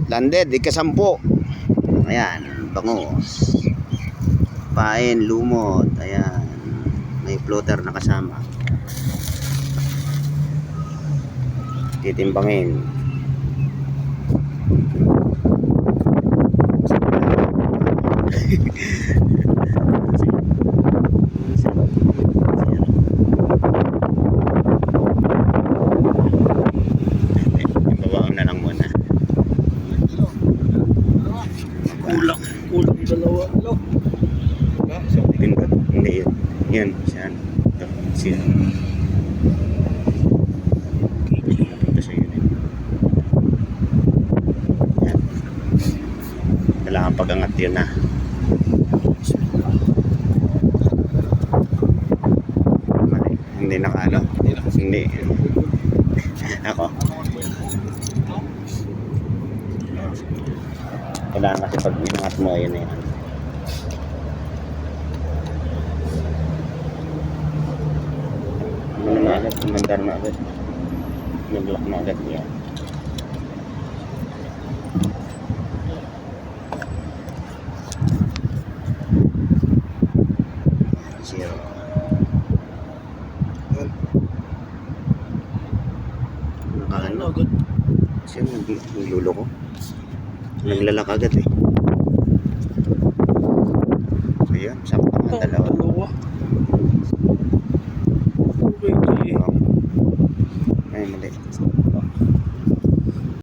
Landed, ika-10. Ayan, bangos. Pain, lumot. Ayan. May floater na kasama. Titimbangin. Ibabaon na lang muna. Kulang dalawa. Pindot. Hindi yun. Yun, siya. Ito, siya. Napunta siya yun. Yan. Kailangan pag-angat yun na. Mali. Hindi nakano. Hindi. Ako. Kailangan kasi pag inangat mo, yun na yan. Ano na agad, kumandar na agad. Nag-lock na agad yan. Zero. Nakaano agad. Siya naglulo ko. Naglalak agad eh. Ayan, sakto nga dalawa.